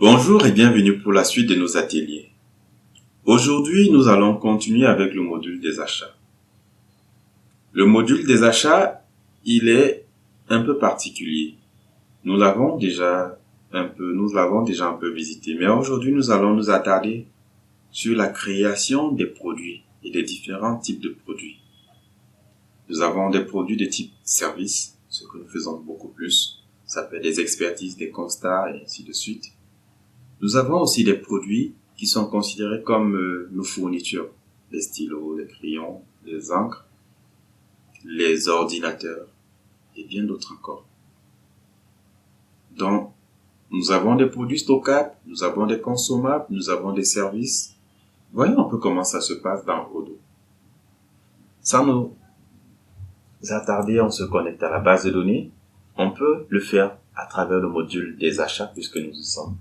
Bonjour et bienvenue pour la suite de nos ateliers. Aujourd'hui, nous allons continuer avec le module des achats. Le module des achats, il est un peu particulier. Nous l'avons déjà un peu visité, mais aujourd'hui, nous allons nous attarder sur la création des produits et des différents types de produits. Nous avons des produits de type service, ce que nous faisons beaucoup plus. Ça peut être des expertises, des constats et ainsi de suite. Nous avons aussi des produits qui sont considérés comme nos fournitures, les stylos, les crayons, les encres, les ordinateurs et bien d'autres encore. Donc, nous avons des produits stockables, nous avons des consommables, nous avons des services. Voyons un peu comment ça se passe dans Odoo. Sans nous attarder, on se connecte à la base de données. On peut le faire à travers le module des achats puisque nous y sommes.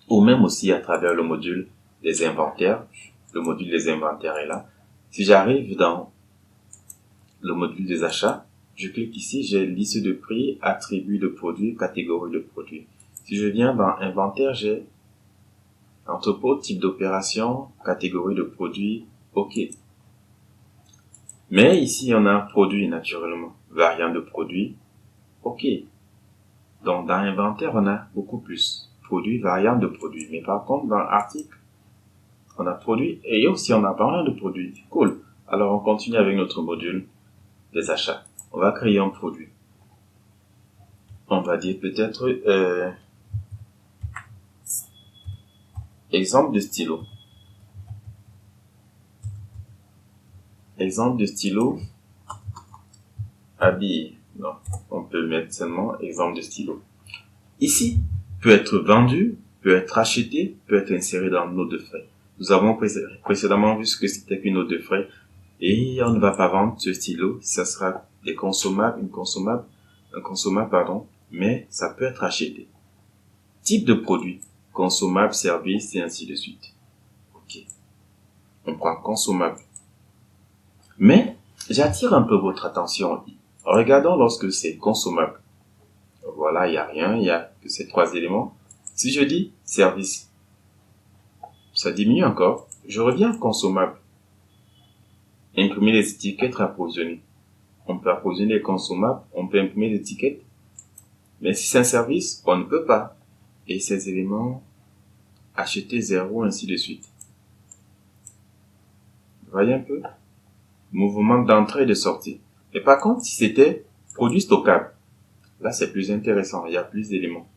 Ou même aussi à travers le module des inventaires. Le module des inventaires est là. Si j'arrive dans le module des achats, je clique ici, j'ai liste de prix, attributs de produits, catégorie de produits. Si je viens dans inventaire, j'ai entrepôt, type d'opération, catégorie de produits, OK. Mais ici, on a produit naturellement, variant de produits, OK. Donc dans inventaire, on a beaucoup plus. Produits, variant de produits. Mais par contre, dans article, on a produit et aussi on a variant de produits. Cool. Alors on continue avec notre module des achats. On va créer un produit. On va dire peut-être exemple de stylo. Exemple de stylo habillé. Non, on peut mettre seulement exemple de stylo. Ici, peut être vendu, peut être acheté, peut être inséré dans une note de frais. Nous avons précédemment vu ce que c'était qu'une note de frais et on ne va pas vendre ce stylo. Ça sera des consommables, un consommable, mais ça peut être acheté. Type de produit, consommable, service et ainsi de suite. OK. On prend consommable. Mais j'attire un peu votre attention. Regardons lorsque c'est consommable. Voilà, il n'y a rien, il n'y a que ces trois éléments. Si je dis service, ça diminue encore. Je reviens à consommable. Imprimer les étiquettes, approvisionner. On peut approvisionner les consommables, on peut imprimer les étiquettes. Mais si c'est un service, on ne peut pas. Et ces éléments, acheter 0, ainsi de suite. Vous voyez un peu? Mouvement d'entrée et de sortie. Et par contre, si c'était produit stockable, là c'est plus intéressant, il y a plus d'éléments.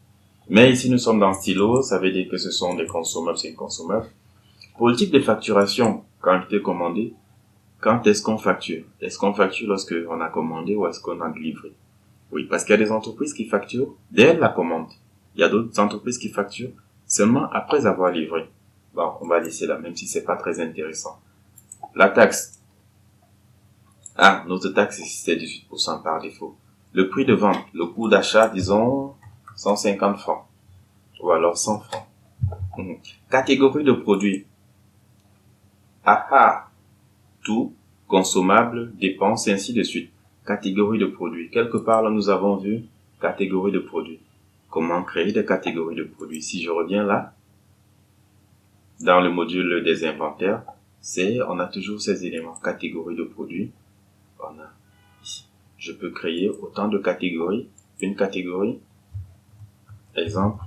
Mais ici nous sommes dans stylo, ça veut dire que ce sont des consommables, c'est inconsommables. Pour le type de facturation, quantité commandée, quand est-ce qu'on facture? Est-ce qu'on facture lorsque on a commandé ou est-ce qu'on a livré? Oui, parce qu'il y a des entreprises qui facturent dès la commande. Il y a d'autres entreprises qui facturent seulement après avoir livré. Bon, on va laisser là, même si c'est pas très intéressant. La taxe. Ah, notre taxe ici c'est 18% par défaut. Le prix de vente, le coût d'achat, disons 150 francs. Ou alors 100 francs. Catégorie de produits. Tout, consommable, dépenses et ainsi de suite. Catégorie de produits. Quelque part là nous avons vu catégorie de produits. Comment créer des catégories de produits. Si je reviens là, dans le module des inventaires, on a toujours ces éléments. Catégorie de produits. On a ici. Je peux créer autant de catégories. Une catégorie. Exemple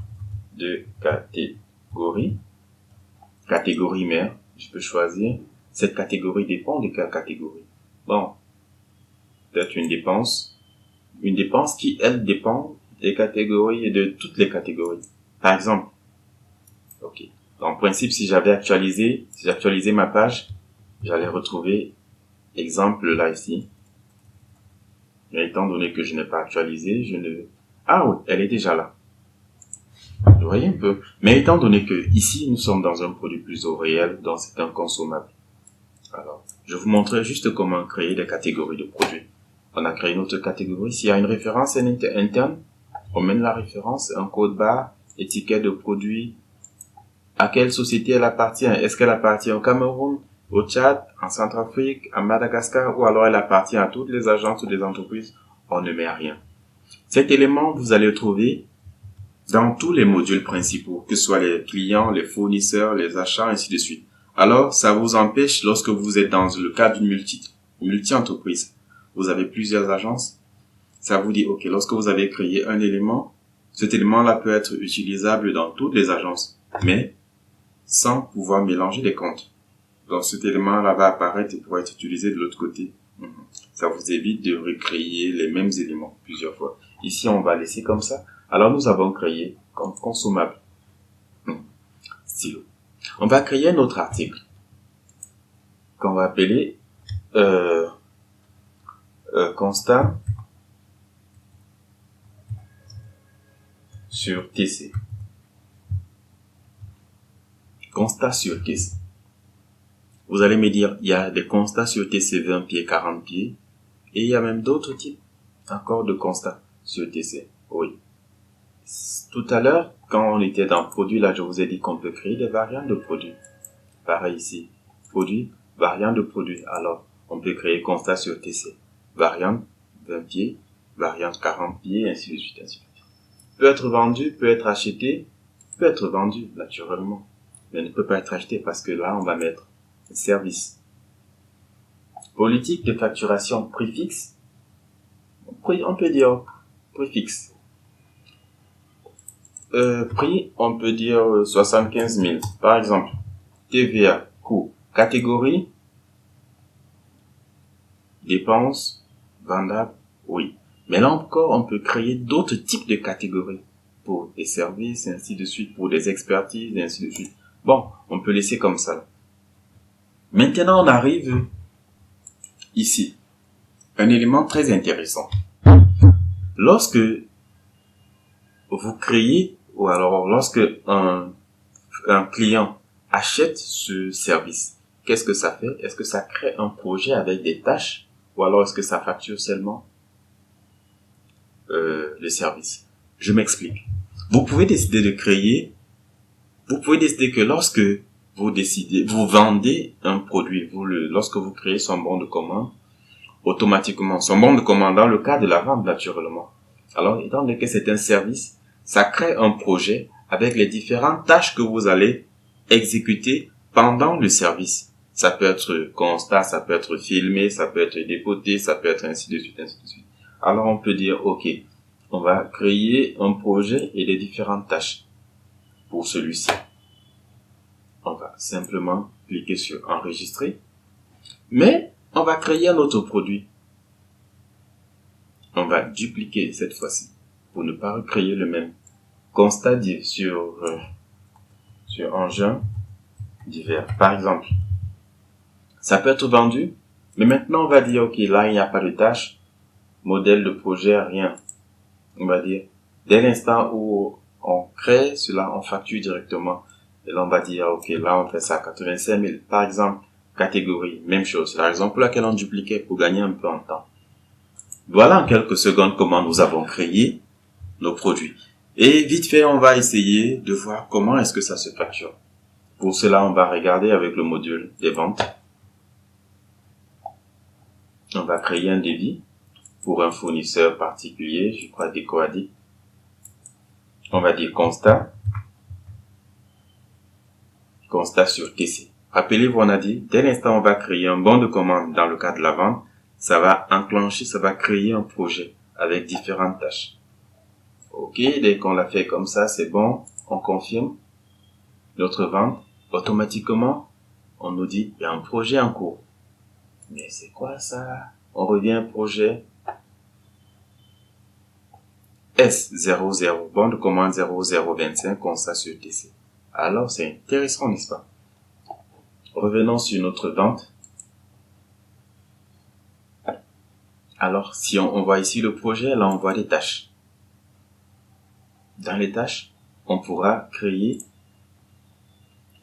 de catégorie. Catégorie mère. Je peux choisir. Cette catégorie dépend de quelle catégorie? Bon. Peut-être une dépense qui, elle, dépend des catégories et de toutes les catégories. Par exemple. OK. En principe, si j'actualisé ma page, j'allais retrouver exemple là ici. Mais étant donné que je n'ai pas actualisé, ah oui, elle est déjà là. Vous voyez un peu. Mais étant donné que ici, nous sommes dans un produit plus au réel, donc c'est un consommable. Alors, je vous montrerai juste comment créer des catégories de produits. On a créé une autre catégorie. S'il y a une référence interne, on mène la référence, un code barre, étiquette de produit, à quelle société elle appartient. Est-ce qu'elle appartient au Cameroun, au Tchad, en Centrafrique, à Madagascar, ou alors elle appartient à toutes les agences ou des entreprises? On ne met rien. Cet élément, vous allez le trouver dans tous les modules principaux, que ce soit les clients, les fournisseurs, les achats, ainsi de suite. Alors, ça vous empêche, lorsque vous êtes dans le cadre d'une multi-entreprise, vous avez plusieurs agences, ça vous dit, OK, lorsque vous avez créé un élément, cet élément-là peut être utilisable dans toutes les agences, mais sans pouvoir mélanger les comptes. Donc, cet élément-là va apparaître et pourra être utilisé de l'autre côté. Ça vous évite de recréer les mêmes éléments plusieurs fois. Ici, on va laisser comme ça. Alors, nous avons créé comme consommable. Stylo. On va créer un autre article qu'on va appeler constat sur TC. Constat sur TC. Vous allez me dire, il y a des constats sur TC 20 pieds, 40 pieds, et il y a même d'autres types encore de constats sur TC. Oui. Tout à l'heure, quand on était dans produit, là, je vous ai dit qu'on peut créer des variantes de produits. Pareil ici. Produit, variante de produit. Alors, on peut créer constat sur TC. Variante 20 pieds, variante 40 pieds, ainsi de suite, ainsi de suite. Peut être vendu, peut être acheté, peut être vendu, naturellement. Mais ne peut pas être acheté parce que là, on va mettre service. Politique de facturation préfixe. On peut dire préfixe. Prix, on peut dire 75 000. Par exemple, TVA, coût. Catégorie, dépenses, vendables, oui. Mais là encore, on peut créer d'autres types de catégories pour des services, et ainsi de suite, pour des expertises, et ainsi de suite. Bon, on peut laisser comme ça. Maintenant, on arrive ici. Un élément très intéressant. Lorsque vous créez, ou alors lorsque un client achète ce service, qu'est-ce que ça fait? Est-ce que ça crée un projet avec des tâches, ou alors est-ce que ça facture seulement le service? Je m'explique. Vous pouvez décider que lorsque vous vendez un produit, lorsque vous créez son bon de commande, automatiquement, son bon de commande dans le cas de la vente, naturellement. Alors, étant donné que c'est un service, ça crée un projet avec les différentes tâches que vous allez exécuter pendant le service. Ça peut être constat, ça peut être filmé, ça peut être dépoté, ça peut être ainsi de suite, ainsi de suite. Alors, on peut dire, OK, on va créer un projet et les différentes tâches pour celui-ci. On va simplement cliquer sur enregistrer. Mais, on va créer un autre produit. On va dupliquer cette fois-ci pour ne pas recréer le même. Constat sur engin divers. Par exemple, ça peut être vendu, mais maintenant on va dire, OK, là il n'y a pas de tâche, modèle de projet, rien. On va dire, dès l'instant où on crée cela, on facture directement. Et là on va dire, OK, là on fait ça à 85 000. Par exemple, catégorie, même chose. C'est la raison pour laquelle on dupliquait pour gagner un peu en temps. Voilà en quelques secondes comment nous avons créé nos produits. Et vite fait, on va essayer de voir comment est-ce que ça se facture. Pour cela, on va regarder avec le module des ventes. On va créer un devis pour un fournisseur particulier, je crois Decoadit. On va dire constat. Constat sur TC. Rappelez-vous, on a dit, dès l'instant où on va créer un bon de commande dans le cas de la vente, ça va enclencher, ça va créer un projet avec différentes tâches. OK, dès qu'on l'a fait comme ça, c'est bon, on confirme notre vente. Automatiquement, on nous dit, il y a un projet en cours. Mais c'est quoi ça? On revient au projet S00, bon de commande 0025, constat sur TC. Alors, c'est intéressant, n'est-ce pas? Revenons sur notre vente. Alors, si on voit ici le projet, là, on voit les tâches. Dans les tâches, on pourra créer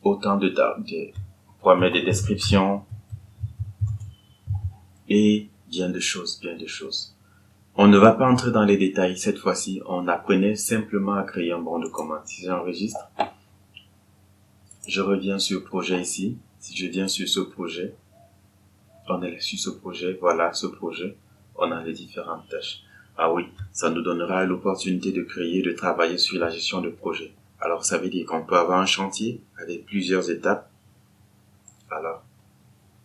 autant de tâches. On pourra mettre des descriptions et bien de choses. On ne va pas entrer dans les détails. Cette fois-ci, on apprenait simplement à créer un bon de commande. Si j'enregistre, je reviens sur projet ici. Si je viens sur ce projet, on est sur ce projet. Voilà ce projet. On a les différentes tâches. Ah oui, ça nous donnera l'opportunité de créer, de travailler sur la gestion de projet. Alors, ça veut dire qu'on peut avoir un chantier avec plusieurs étapes. Alors,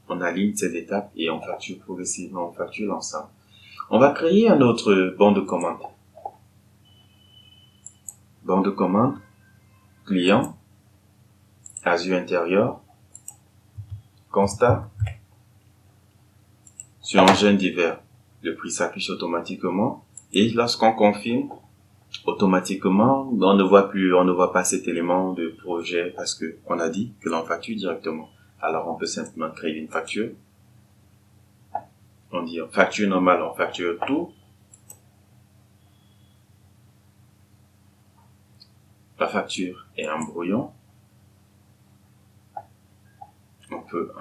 on aligne ces étapes et on facture progressivement, on facture l'ensemble. On va créer un autre bon de commande. Bon de commande, client, Azure intérieur, constat, sur engin divers. Le prix s'affiche automatiquement et lorsqu'on confirme, automatiquement, on ne voit pas cet élément de projet parce que on a dit que l'on facture directement. Alors, on peut simplement créer une facture. On dit facture normale, on facture tout. La facture est en brouillon. On peut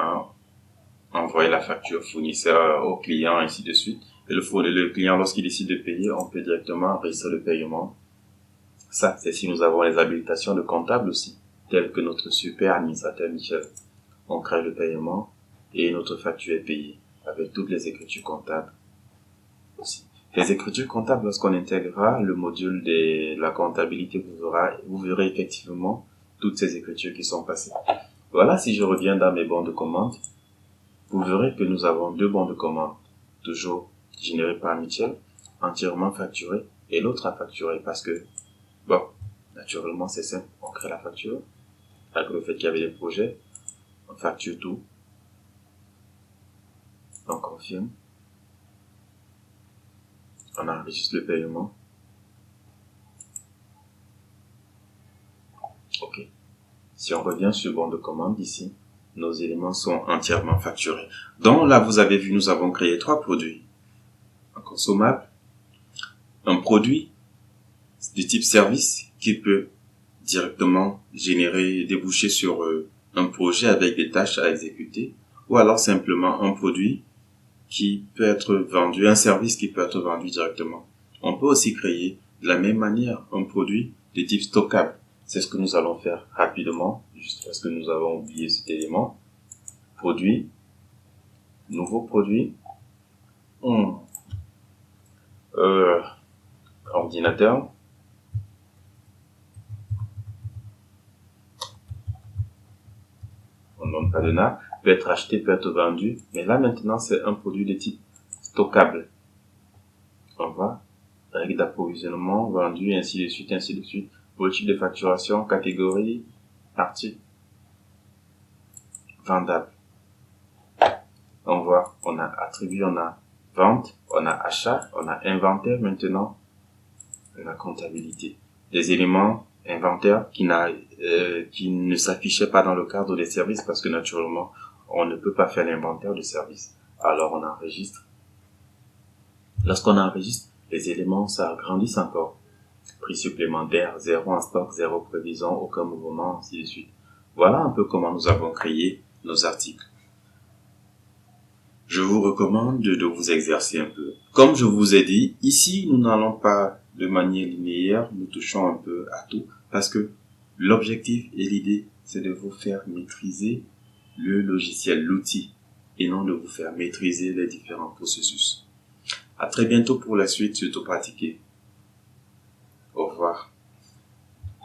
envoyer la facture fournisseur au client, ainsi de suite. Et le client, lorsqu'il décide de payer, on peut directement enregistrer le paiement. Ça, c'est si nous avons les habilitations de comptable aussi, telles que notre super administrateur Michel. On crée le paiement et notre facture est payée avec toutes les écritures comptables aussi. Les écritures comptables, lorsqu'on intégrera le module de la comptabilité, vous verrez effectivement toutes ces écritures qui sont passées. Voilà, si je reviens dans mes bons de commande, vous verrez que nous avons deux bons de commande, toujours générés par Michel, entièrement facturés, et l'autre à facturer parce que, bon, naturellement c'est simple, on crée la facture, avec le fait qu'il y avait des projets, on facture tout, on confirme, on enregistre le paiement. Ok. Si on revient sur bon de commande ici, nos éléments sont entièrement facturés. Donc là, vous avez vu, nous avons créé 3 produits. Un consommable, un produit de type service qui peut directement déboucher sur un projet avec des tâches à exécuter, ou alors simplement un produit qui peut être vendu, un service qui peut être vendu directement. On peut aussi créer de la même manière un produit de type stockable. C'est ce que nous allons faire rapidement, juste parce que nous avons oublié cet élément. Produit, nouveau produit, ordinateur, on ne donne pas de nom, peut être acheté, peut être vendu, mais là maintenant c'est un produit de type stockable. On va, règle d'approvisionnement, vendu, ainsi de suite, ainsi de suite. Politique de facturation, catégorie, article, vendable. On voit, on a attribut, on a vente, on a achat, on a inventaire maintenant, on a comptabilité. Des éléments inventaire qui ne s'affichaient pas dans le cadre des services parce que naturellement, on ne peut pas faire l'inventaire de service. Alors on enregistre. Lorsqu'on enregistre, les éléments s'agrandissent encore. Prix supplémentaire, 0 en stock, 0 prévision, aucun mouvement, ainsi de suite. Voilà un peu comment nous avons créé nos articles. Je vous recommande de vous exercer un peu. Comme je vous ai dit, ici, nous n'allons pas de manière linéaire, nous touchons un peu à tout, parce que l'objectif et l'idée, c'est de vous faire maîtriser le logiciel, l'outil, et non de vous faire maîtriser les différents processus. À très bientôt pour la suite, surtout pratiquer. Au revoir.